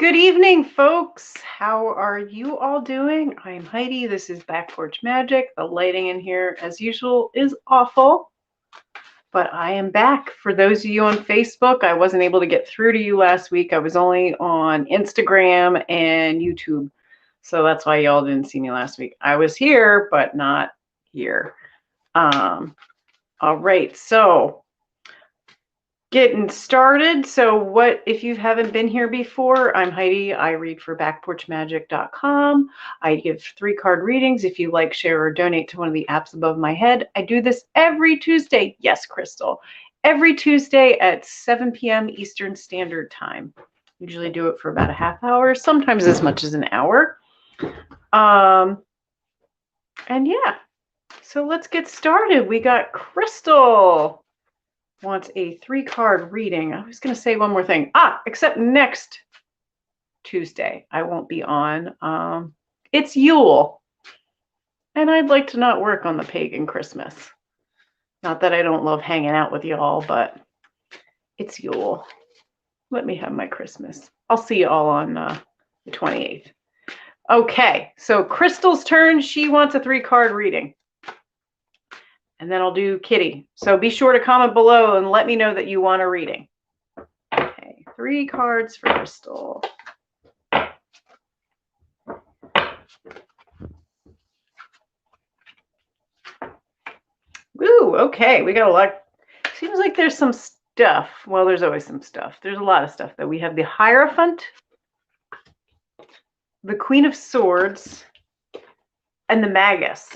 Good evening, folks. How are you all doing? I'm Heidi. This is Back Porch Magic. The lighting in here, as usual, is awful, but I am back. For those of you on Facebook, I wasn't able to get through to you last week. I was only on Instagram and YouTube, so that's why y'all didn't see me last week. I was here, but not here. All right, so getting started. So what if you haven't been here before? I'm Heidi. I read for backporchmagic.com. I give 3-card readings. If you like, share, or donate to one of the apps above my head. I do this every Tuesday. Yes, Crystal. Every Tuesday at 7 p.m. Eastern Standard Time. Usually do it for about a half hour, sometimes as much as an hour. And yeah, so let's get started. We got Crystal wants a 3-card reading. I was going to say one more thing. Except next Tuesday, I won't be on. It's Yule. And I'd like to not work on the pagan Christmas. Not that I don't love hanging out with y'all, but it's Yule. Let me have my Christmas. I'll see you all on the 28th. Okay, so Crystal's turn. She wants a 3-card reading. And then I'll do Kitty. So be sure to comment below and let me know that you want a reading. Okay, 3 cards for Crystal. Ooh, okay, we got a lot. Seems like there's some stuff. Well, there's always some stuff. There's a lot of stuff that we have. The Hierophant, the Queen of Swords, and the Magus.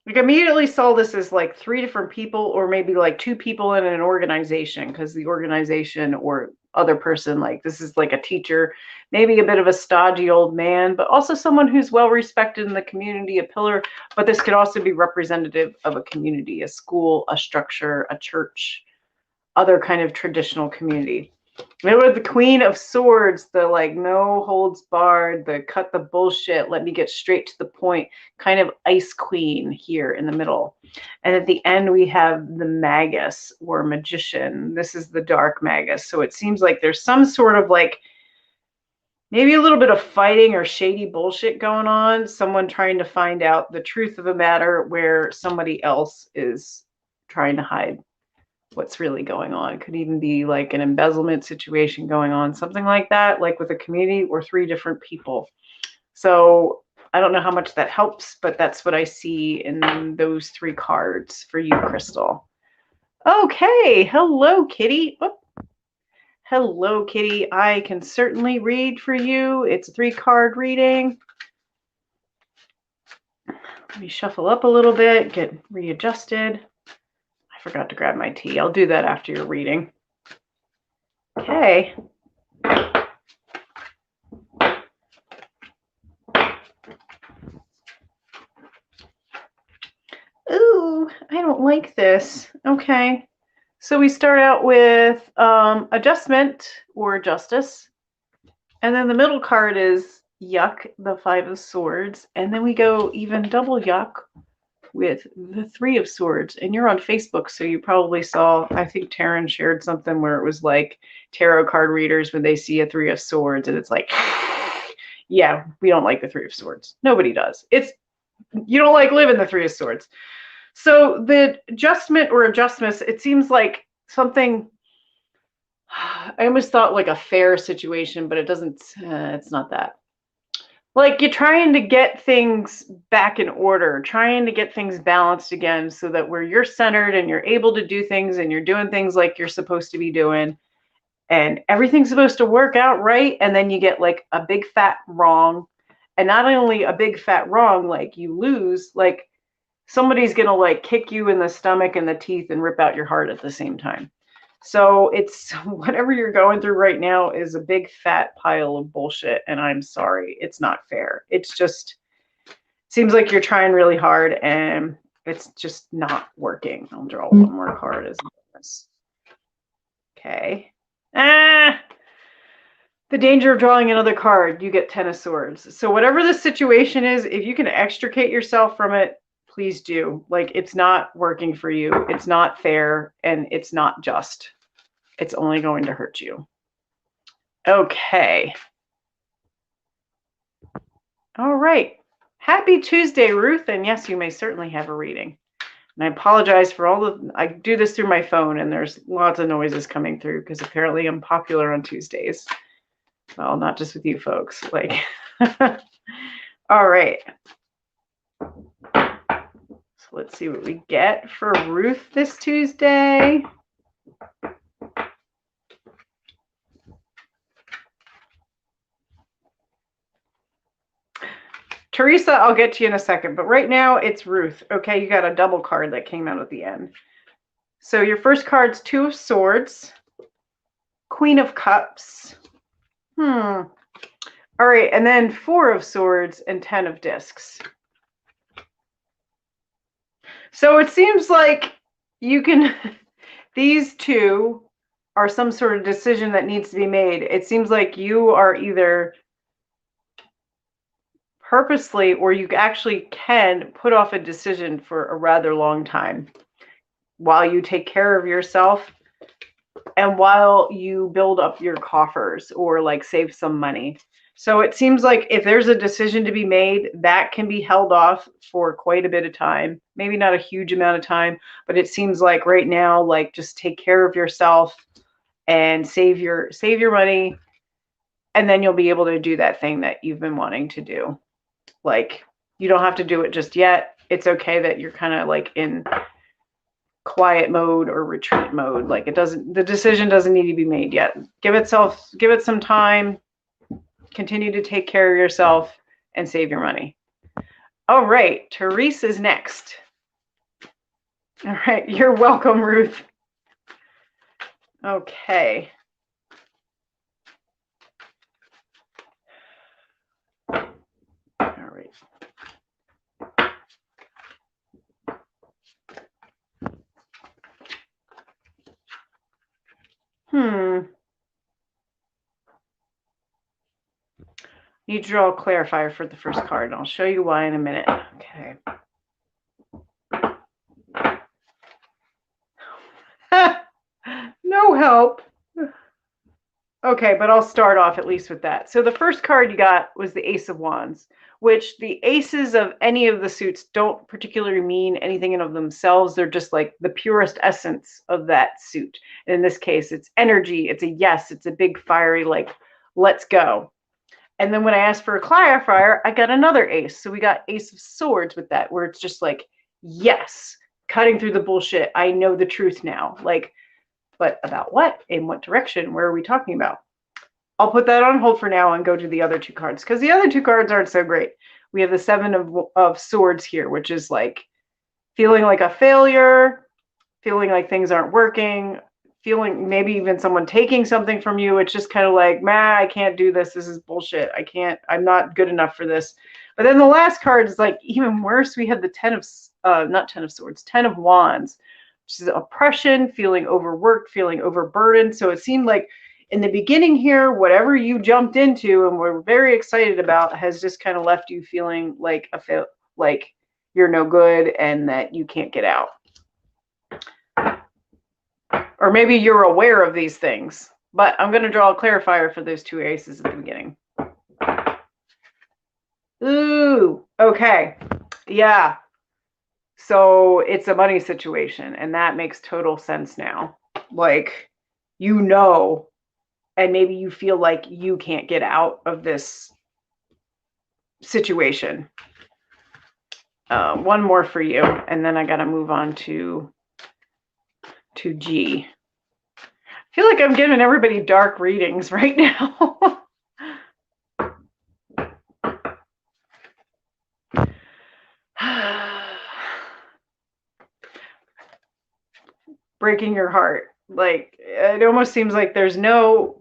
Like, immediately saw this as like 3 different people, or maybe like 2 people in an organization, because the organization or other person, like this is like a teacher, maybe a bit of a stodgy old man, but also someone who's well respected in the community, a pillar. But this could also be representative of a community, a school, a structure, a church, other kind of traditional community. Remember the Queen of Swords, the like no holds barred, the cut the bullshit, let me get straight to the point, kind of ice queen here in the middle. And at the end we have the Magus or magician. This is the dark Magus. So it seems like there's some sort of like maybe a little bit of fighting or shady bullshit going on. Someone trying to find out the truth of a matter where somebody else is trying to hide what's really going on. It could even be like an embezzlement situation going on, something like that, like with a community or 3 different people. So I don't know how much that helps, but that's what I see in those 3 cards for you, Crystal. Okay, hello, Kitty. Oh. Hello, Kitty. I can certainly read for you. It's a 3-card reading. Let me shuffle up a little bit, get readjusted. I forgot to grab my tea. I'll do that after your reading. Okay. Ooh, I don't like this. Okay. So we start out with adjustment or justice. And then the middle card is yuck, the 5 of Swords. And then we go even double yuck with the 3 of Swords. And you're on Facebook, so you probably saw, I think Taryn shared something where it was like tarot card readers when they see a 3 of Swords, and it's like, yeah, we don't like the 3 of Swords. Nobody does. It's, you don't like living the 3 of Swords. So the adjustment or adjustments, it seems like something, I almost thought like a fair situation, but it doesn't, it's not that. Like you're trying to get things back in order, trying to get things balanced again so that where you're centered and you're able to do things and you're doing things like you're supposed to be doing and everything's supposed to work out right. And then you get like a big fat wrong. And not only a big fat wrong, like you lose, like somebody's going to like kick you in the stomach and the teeth and rip out your heart at the same time. So it's whatever you're going through right now is a big fat pile of bullshit. And I'm sorry, it's not fair. It's just, seems like you're trying really hard and it's just not working. I'll draw one more card as this. Okay. The danger of drawing another card, you get 10 of Swords. So whatever the situation is, if you can extricate yourself from it, please do. Like, it's not working for you. It's not fair and it's not just. It's only going to hurt you. Okay. All right. Happy Tuesday, Ruth. And yes, you may certainly have a reading. And I apologize for I do this through my phone and there's lots of noises coming through because apparently I'm popular on Tuesdays. Well, not just with you folks. Like, all right. So let's see what we get for Ruth this Tuesday. Teresa, I'll get to you in a second, but right now it's Ruth. Okay, you got a double card that came out at the end. So your first card's Two of Swords, Queen of Cups. All right, and then Four of Swords and 10 of Discs. So it seems like you can, these two are some sort of decision that needs to be made. It seems like you are either purposely or you actually can put off a decision for a rather long time while you take care of yourself and while you build up your coffers or like save some money. So it seems like if there's a decision to be made, that can be held off for quite a bit of time. Maybe not a huge amount of time, but it seems like right now, like just take care of yourself and save your money, and then you'll be able to do that thing that you've been wanting to do. Like, you don't have to do it just yet. It's okay that you're kind of like in quiet mode or retreat mode. Like the decision doesn't need to be made yet. Give it some time, continue to take care of yourself and save your money. All right, Teresa's next. All right, you're welcome, Ruth. Okay. All right. Need to draw a clarifier for the first card, and I'll show you why in a minute. Okay. No help. Okay, but I'll start off at least with that. So the first card you got was the Ace of Wands, which the aces of any of the suits don't particularly mean anything in of themselves. They're just like the purest essence of that suit. And in this case, it's energy. It's a yes. It's a big fiery, like, let's go. And then when I asked for a clarifier, I got another ace. So we got Ace of Swords with that, where it's just like, yes, cutting through the bullshit. I know the truth now. Like, but about what? In what direction? Where are we talking about? I'll put that on hold for now and go to the other two cards, because the other two cards aren't so great. We have the Seven of Swords here, which is like feeling like a failure, feeling like things aren't working, feeling maybe even someone taking something from you. It's just kind of like, I can't do this. This is bullshit. I'm not good enough for this. But then the last card is like even worse. We have the Ten of Wands, which is oppression, feeling overworked, feeling overburdened. So it seemed like in the beginning here, whatever you jumped into and were very excited about has just kind of left you feeling like like you're no good and that you can't get out. Or maybe you're aware of these things, but I'm going to draw a clarifier for those two aces at the beginning. Ooh, okay. Yeah. So it's a money situation, and that makes total sense now. Like, you know, and maybe you feel like you can't get out of this situation. One more for you, and then I got to move on to G. I feel like I'm giving everybody dark readings right now. Breaking your heart. Like, it almost seems like there's no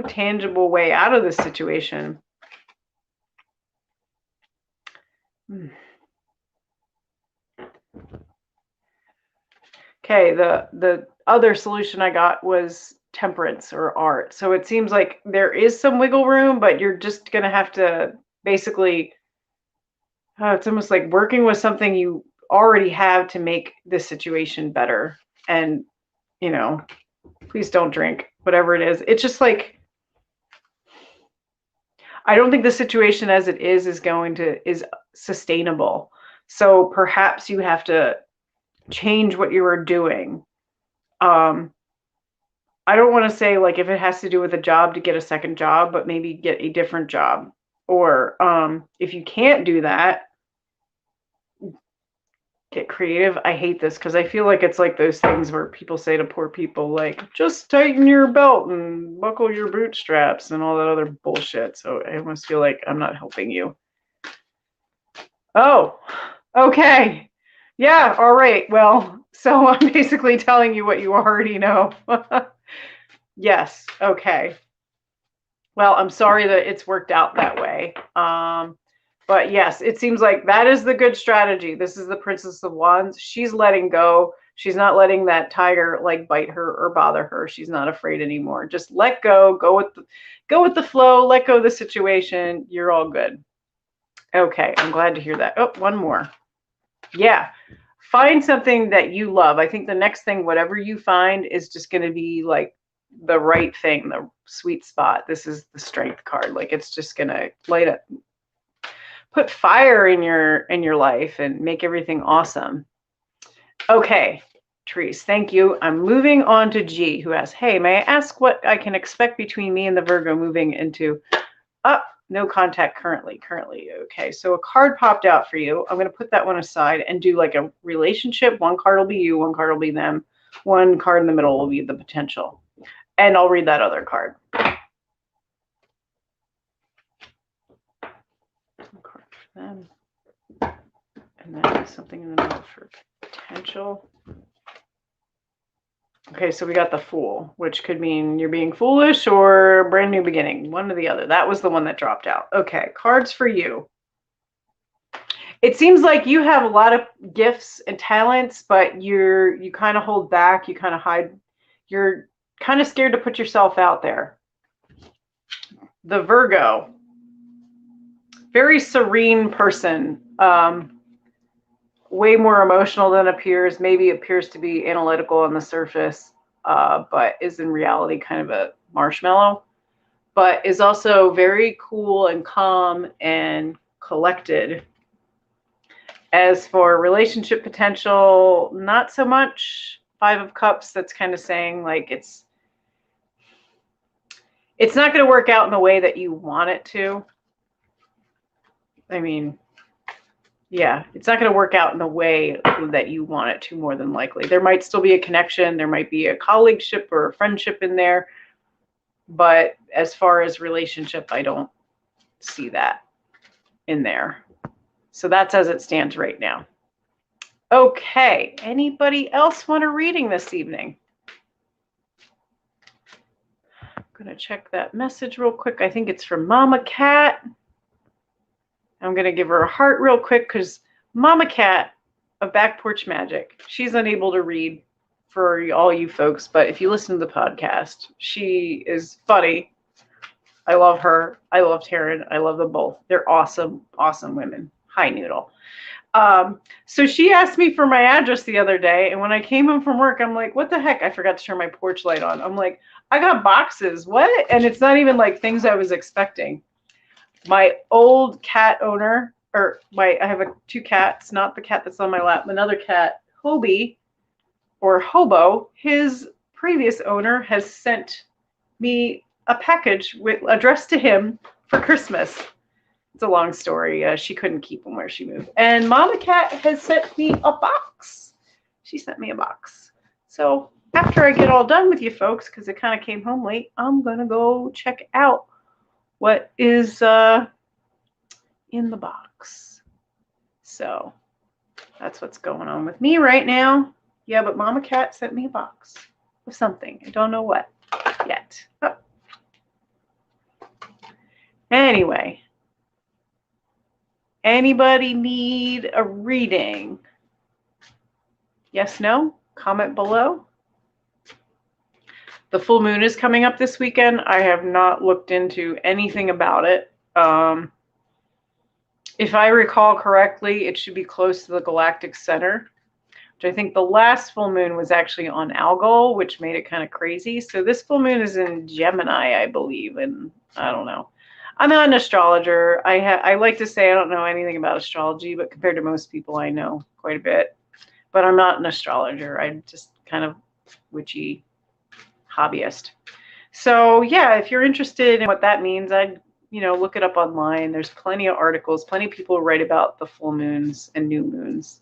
tangible way out of this situation. Okay, the other solution I got was temperance or art. So it seems like there is some wiggle room, but you're just going to have to basically, it's almost like working with something you already have to make this situation better. And, you know, please don't drink, whatever it is. It's just like, I don't think the situation as it is sustainable. So perhaps you have to change what you are doing. I don't want to say like if it has to do with a job to get a second job, but maybe get a different job. Or if you can't do that, get creative. I hate this because I feel like it's like those things where people say to poor people, like, just tighten your belt and buckle your bootstraps and all that other bullshit. So I almost feel like I'm not helping you. Oh, okay. Yeah, all right. Well, so I'm basically telling you what you already know. Yes, okay. Well, I'm sorry that it's worked out that way. But yes, it seems like that is the good strategy. This is the Princess of Wands. She's letting go. She's not letting that tiger like bite her or bother her. She's not afraid anymore. Just let go. Go with the flow. Let go of the situation. You're all good. Okay, I'm glad to hear that. Oh, one more. Yeah. Find something that you love. I think the next thing, whatever you find, is just going to be like the right thing, the sweet spot. This is the Strength card. Like it's just going to light up, put fire in your life and make everything awesome. Okay, Therese, thank you. I'm moving on to G, who asks, hey, may I ask what I can expect between me and the Virgo moving into no contact currently. Okay, so a card popped out for you. I'm going to put that one aside and do like a relationship. One card will be you, one card will be them. One card in the middle will be the potential. And I'll read that other card. One card for them. And then something in the middle for potential. Okay, so we got the Fool, which could mean you're being foolish or brand new beginning. One or the other. That was the one that dropped out. Okay, cards for you. It seems like you have a lot of gifts and talents, but you kind of hold back. You kind of hide. You're kind of scared to put yourself out there. The Virgo. Very serene person. Way more emotional than appears. Maybe appears to be analytical on the surface, but is in reality kind of a marshmallow. But is also very cool and calm and collected. As for relationship potential, not so much. 5 of Cups, that's kind of saying like it's not going to work out in the way that you want it to. I mean, yeah, it's not going to work out in the way that you want it to, more than likely. There might still be a connection. There might be a colleagueship or a friendship in there. But as far as relationship, I don't see that in there. So that's as it stands right now. Okay, anybody else want a reading this evening? I'm going to check that message real quick. I think it's from Mama Cat. I'm going to give her a heart real quick because Mama Cat of Back Porch Magic, she's unable to read for all you folks, but if you listen to the podcast, she is funny. I love her. I love Taryn. I love them both. They're awesome, awesome women. Hi, Noodle. So she asked me for my address the other day, and when I came home from work, I'm like, what the heck? I forgot to turn my porch light on. I'm like, I got boxes. What? And it's not even like things I was expecting. My old cat owner, I have 2 cats, not the cat that's on my lap, another cat, Hobie, or Hobo, his previous owner has sent me a package addressed to him for Christmas. It's a long story. She couldn't keep them where she moved. And Mama Cat has sent me a box. She sent me a box. So after I get all done with you folks, because it kind of came home late, I'm going to go check out what is in the box. So that's what's going on with me right now. Yeah, but Mama Cat sent me a box of something. I don't know what yet. Oh. Anyway, anybody need a reading? Yes, no? Comment below. The full moon is coming up this weekend. I have not looked into anything about it. If I recall correctly, it should be close to the galactic center, which I think the last full moon was actually on Algol, which made it kind of crazy. So this full moon is in Gemini, I believe, and I don't know. I'm not an astrologer. I like to say I don't know anything about astrology, but compared to most people, I know quite a bit. But I'm not an astrologer. I'm just kind of witchy hobbyist. So yeah, if you're interested in what that means, I'd look it up online. There's plenty of articles, plenty of people write about the full moons and new moons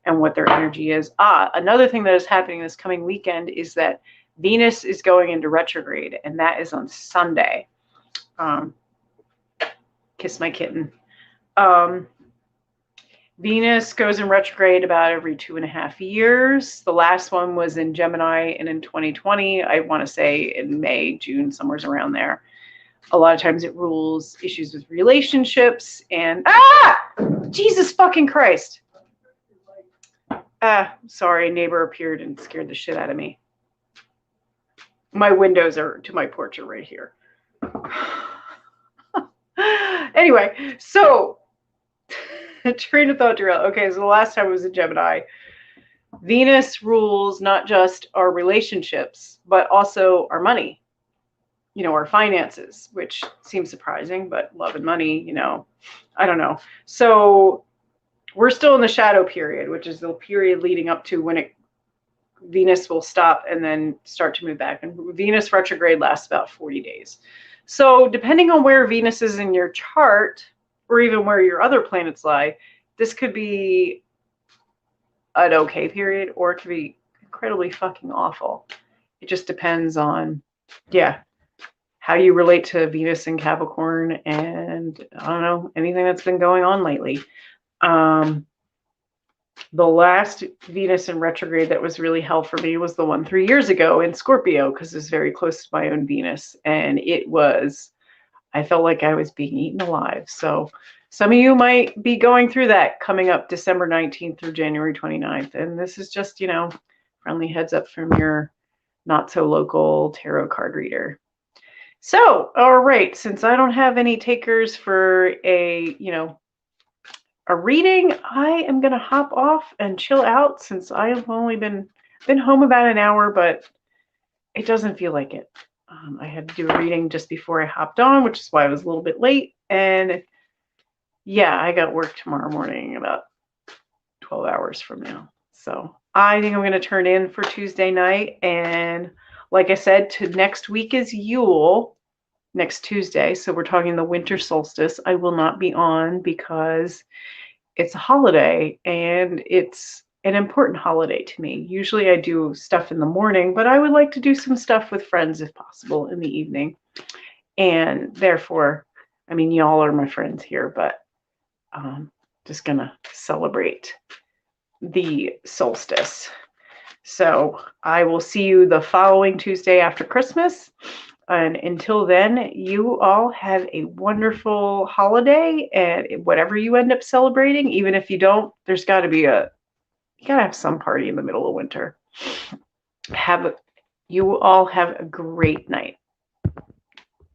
and what their energy is. Another thing that is happening this coming weekend is that Venus is going into retrograde, and that is on Sunday. Kiss my kitten. Venus goes in retrograde about every 2.5 years. The last one was in Gemini and in 2020. I want to say in May, June, somewhere around there. A lot of times it rules issues with relationships and Jesus fucking Christ. Sorry, neighbor appeared and scared the shit out of me. My windows to my porch are right here. Anyway, so train of thought derail. Okay, so the last time I was in Gemini, Venus rules not just our relationships, but also our money, our finances, which seems surprising, but love and money, I don't know. So we're still in the shadow period, which is the period leading up to when Venus will stop and then start to move back. And Venus retrograde lasts about 40 days. So depending on where Venus is in your chart, or even where your other planets lie, this could be an okay period, or it could be incredibly fucking awful. It just depends on, how you relate to Venus and Capricorn, and I don't know, anything that's been going on lately. The last Venus in retrograde that was really hell for me was the one 3 years ago in Scorpio, because it's very close to my own Venus, and I felt like I was being eaten alive. So some of you might be going through that coming up December 19th through January 29th. And this is just, friendly heads up from your not so local tarot card reader. So, all right, since I don't have any takers for a reading, I am going to hop off and chill out, since I have only been home about an hour, but it doesn't feel like it. I had to do a reading just before I hopped on, which is why I was a little bit late. And yeah, I got work tomorrow morning about 12 hours from now. So I think I'm going to turn in for Tuesday night. And like I said, next week is Yule, next Tuesday. So we're talking the winter solstice. I will not be on because it's a holiday, and it's an important holiday to me. Usually I do stuff in the morning, but I would like to do some stuff with friends if possible in the evening. And therefore, y'all are my friends here, but just gonna celebrate the solstice. So I will see you the following Tuesday after Christmas. And until then, you all have a wonderful holiday, and whatever you end up celebrating, even if you don't, there's got to be you gotta have some party in the middle of winter. You all have a great night.